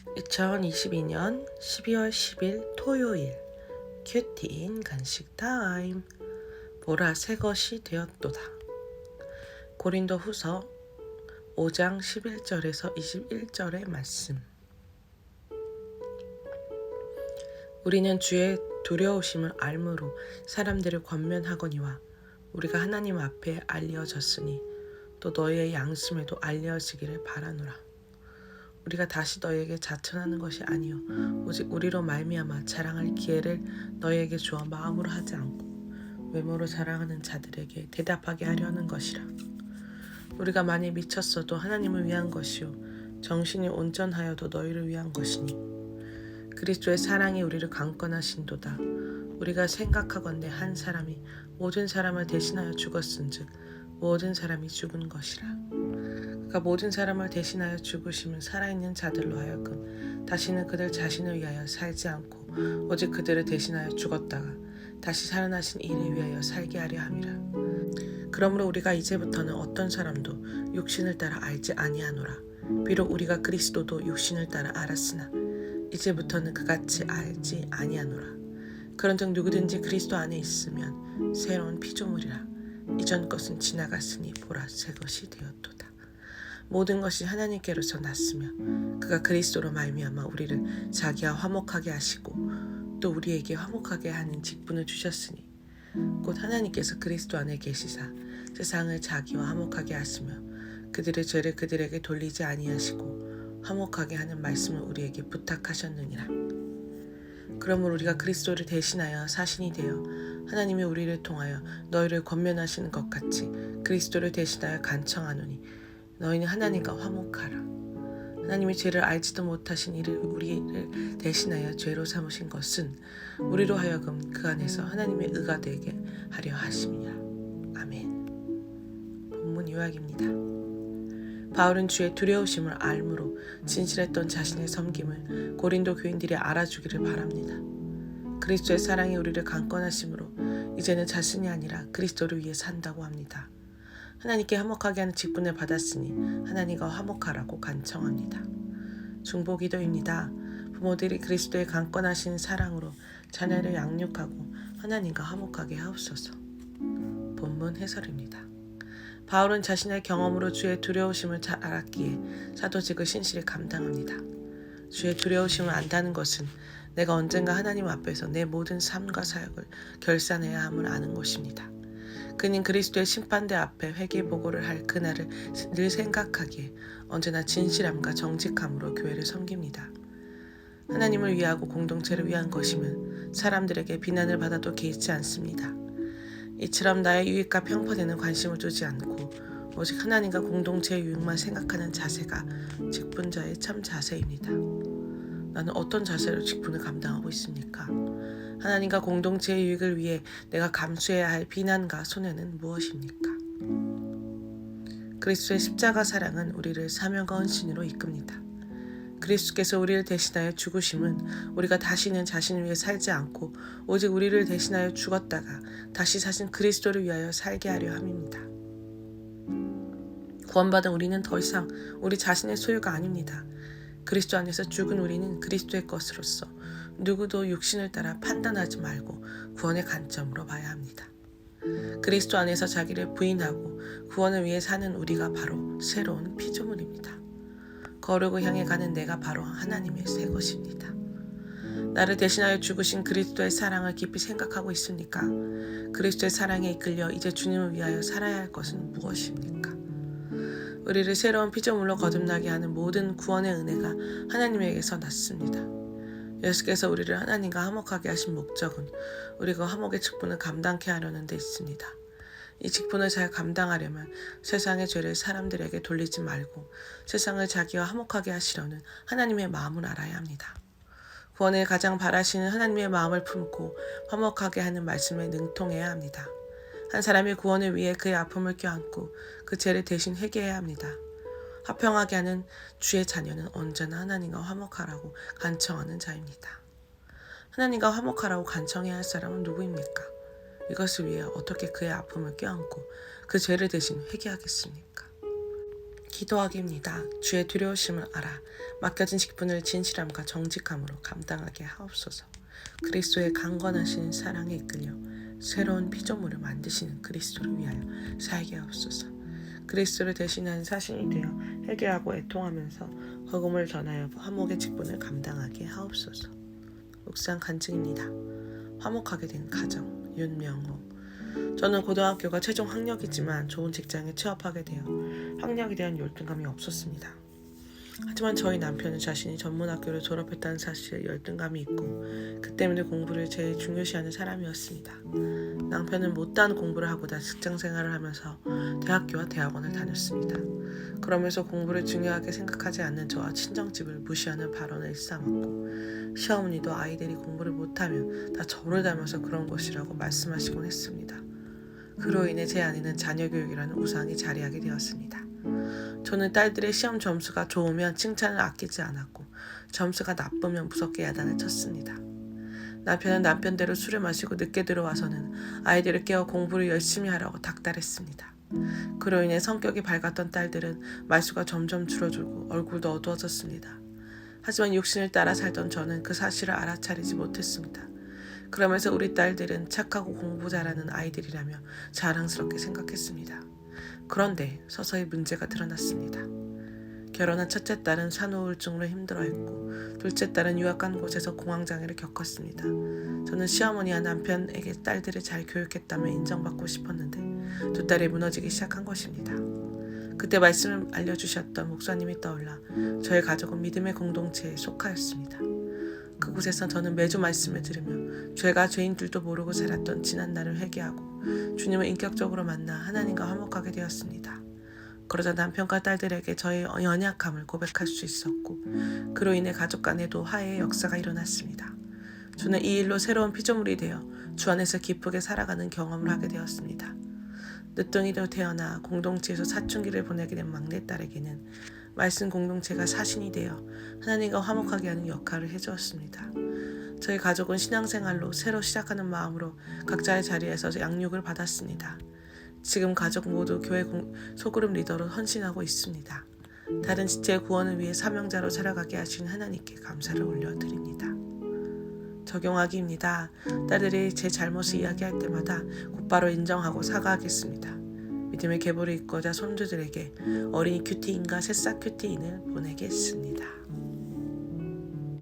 2022년 12월 10일 토요일 큐티인 간식 타임. 보라 새 것이 되었도다. 고린도 후서 5장 11절에서 21절의 말씀. 우리는 주의 두려우심을 알므로 사람들을 권면하거니와 우리가 하나님 앞에 알려졌으니 또 너희의 양심에도 알려지기를 바라노라. 우리가 다시 너희에게 자천하는 것이 아니요 오직 우리로 말미암아 자랑할 기회를 너희에게 주어 마음으로 하지 않고 외모로 자랑하는 자들에게 대답하게 하려는 것이라. 우리가 많이 미쳤어도 하나님을 위한 것이요 정신이 온전하여도 너희를 위한 것이니 그리스도의 사랑이 우리를 강권하신도다. 우리가 생각하건대 한 사람이 모든 사람을 대신하여 죽었은즉 모든 사람이 죽은 것이라. 그가 모든 사람을 대신하여 죽으심은 살아있는 자들로 하여금 다시는 그들 자신을 위하여 살지 않고 오직 그들을 대신하여 죽었다가 다시 살아나신 이를 위하여 살게 하려 함이라. 그러므로 우리가 이제부터는 어떤 사람도 육신을 따라 알지 아니하노라. 비록 우리가 그리스도도 육신을 따라 알았으나 이제부터는 그같이 알지 아니하노라. 그런즉 누구든지 그리스도 안에 있으면 새로운 피조물이라. 이전 것은 지나갔으니 보라 새 것이 되었도다. 모든 것이 하나님께로서 났으며 그가 그리스도로 말미암아 우리를 자기와 화목하게 하시고 또 우리에게 화목하게 하는 직분을 주셨으니 곧 하나님께서 그리스도 안에 계시사 세상을 자기와 화목하게 하시며 그들의 죄를 그들에게 돌리지 아니하시고 화목하게 하는 말씀을 우리에게 부탁하셨느니라. 그러므로 우리가 그리스도를 대신하여 사신이 되어 하나님이 우리를 통하여 너희를 권면하시는 것 같이 그리스도를 대신하여 간청하노니 너희는 하나님과 화목하라. 하나님이 죄를 알지도 못하신 이를 우리를 대신하여 죄로 삼으신 것은 우리로 하여금 그 안에서 하나님의 의가 되게 하려 하심이라. 아멘. 본문 요약입니다. 바울은 주의 두려우심을 알므로 진실했던 자신의 섬김을 고린도 교인들이 알아주기를 바랍니다. 그리스도의 사랑이 우리를 강권하심으로 이제는 자신이 아니라 그리스도를 위해 산다고 합니다. 하나님께 화목하게 하는 직분을 받았으니 하나님과 화목하라고 간청합니다. 중보기도입니다. 부모들이 그리스도의 강권하신 사랑으로 자녀를 양육하고 하나님과 화목하게 하옵소서. 본문 해설입니다. 바울은 자신의 경험으로 주의 두려우심을 잘 알았기에 사도직을 신실히 감당합니다. 주의 두려우심을 안다는 것은 내가 언젠가 하나님 앞에서 내 모든 삶과 사역을 결산해야 함을 아는 것입니다. 그는 그리스도의 심판대 앞에 회개보고를 할 그날을 늘 생각하기에 언제나 진실함과 정직함으로 교회를 섬깁니다. 하나님을 위하고 공동체를 위한 것이면 사람들에게 비난을 받아도 개의치 않습니다. 이처럼 나의 유익과 평판에는 관심을 두지 않고 오직 하나님과 공동체의 유익만 생각하는 자세가 직분자의 참 자세입니다. 나는 어떤 자세로 직분을 감당하고 있습니까? 하나님과 공동체의 유익을 위해 내가 감수해야 할 비난과 손해는 무엇입니까? 그리스도의 십자가 사랑은 우리를 사명과 헌신으로 이끕니다. 그리스도께서 우리를 대신하여 죽으심은 우리가 다시는 자신을 위해 살지 않고 오직 우리를 대신하여 죽었다가 다시 사신 그리스도를 위하여 살게 하려 함입니다. 구원받은 우리는 더 이상 우리 자신의 소유가 아닙니다. 그리스도 안에서 죽은 우리는 그리스도의 것으로서 누구도 육신을 따라 판단하지 말고 구원의 관점으로 봐야 합니다. 그리스도 안에서 자기를 부인하고 구원을 위해 사는 우리가 바로 새로운 피조물입니다. 거룩을 향해 가는 내가 바로 하나님의 새 것입니다. 나를 대신하여 죽으신 그리스도의 사랑을 깊이 생각하고 있습니까? 그리스도의 사랑에 이끌려 이제 주님을 위하여 살아야 할 것은 무엇입니까? 우리를 새로운 피조물로 거듭나게 하는 모든 구원의 은혜가 하나님에게서 났습니다. 예수께서 우리를 하나님과 화목하게 하신 목적은 우리가 화목의 직분을 감당케 하려는 데 있습니다. 이 직분을 잘 감당하려면 세상의 죄를 사람들에게 돌리지 말고 세상을 자기와 화목하게 하시려는 하나님의 마음을 알아야 합니다. 구원을 가장 바라시는 하나님의 마음을 품고 화목하게 하는 말씀에 능통해야 합니다. 한 사람이 구원을 위해 그의 아픔을 껴안고 그 죄를 대신 회개해야 합니다. 화평하게 하는 주의 자녀는 언제나 하나님과 화목하라고 간청하는 자입니다. 하나님과 화목하라고 간청해야 할 사람은 누구입니까? 이것을 위해 어떻게 그의 아픔을 껴안고 그 죄를 대신 회개하겠습니까? 기도하기입니다. 주의 두려우심을 알아 맡겨진 직분을 진실함과 정직함으로 감당하게 하옵소서. 그리스도의 강건하신 사랑에 이끌려 새로운 피조물을 만드시는 그리스도를 위하여 살게 하옵소서. 그리스도를 대신하는 사신이 되어 회개하고 애통하면서 복음을 전하여 화목의 직분을 감당하게 하옵소서. 묵상 간증입니다. 화목하게 된 가정. 윤명호. 저는 고등학교가 최종 학력이지만 좋은 직장에 취업하게 되어 학력에 대한 열등감이 없었습니다. 하지만 저희 남편은 자신이 전문학교를 졸업했다는 사실에 열등감이 있고 그 때문에 공부를 제일 중요시하는 사람이었습니다. 남편은 못다한 공부를 하고자 직장생활을 하면서 대학교와 대학원을 다녔습니다. 그러면서 공부를 중요하게 생각하지 않는 저와 친정집을 무시하는 발언을 일삼았고 시어머니도 아이들이 공부를 못하면 다 저를 닮아서 그런 것이라고 말씀하시곤 했습니다. 그로 인해 제 안에는 자녀교육이라는 우상이 자리하게 되었습니다. 저는 딸들의 시험 점수가 좋으면 칭찬을 아끼지 않았고 점수가 나쁘면 무섭게 야단을 쳤습니다. 남편은 남편대로 술을 마시고 늦게 들어와서는 아이들을 깨워 공부를 열심히 하라고 닥달했습니다. 그로 인해 성격이 밝았던 딸들은 말수가 점점 줄어들고 얼굴도 어두워졌습니다. 하지만 육신을 따라 살던 저는 그 사실을 알아차리지 못했습니다. 그러면서 우리 딸들은 착하고 공부 잘하는 아이들이라며 자랑스럽게 생각했습니다. 그런데 서서히 문제가 드러났습니다. 결혼한 첫째 딸은 산후우울증으로 힘들어했고 둘째 딸은 유학 간 곳에서 공황장애를 겪었습니다. 저는 시어머니와 남편에게 딸들을 잘 교육했다며 인정받고 싶었는데 두 딸이 무너지기 시작한 것입니다. 그때 말씀을 알려주셨던 목사님이 떠올라 저의 가족은 믿음의 공동체에 속하였습니다. 그곳에서 저는 매주 말씀을 들으며 죄가 죄인 줄도 모르고 살았던 지난 날을 회개하고 주님을 인격적으로 만나 하나님과 화목하게 되었습니다. 그러자 남편과 딸들에게 저의 연약함을 고백할 수 있었고 그로 인해 가족 간에도 화해의 역사가 일어났습니다. 저는 이 일로 새로운 피조물이 되어 주 안에서 기쁘게 살아가는 경험을 하게 되었습니다. 늦둥이로 태어나 공동체에서 사춘기를 보내게 된 막내딸에게는 말씀 공동체가 사신이 되어 하나님과 화목하게 하는 역할을 해주었습니다. 저희 가족은 신앙생활로 새로 시작하는 마음으로 각자의 자리에서 양육을 받았습니다. 지금 가족 모두 교회 소그룹 리더로 헌신하고 있습니다. 다른 지체의 구원을 위해 사명자로 살아가게 하신 하나님께 감사를 올려드립니다. 적용하기입니다. 딸들이 제 잘못을 이야기할 때마다 곧바로 인정하고 사과하겠습니다. 믿음의 계보를 잇고자 손주들에게 어린이 큐티인과 새싹 큐티인을 보내겠습니다.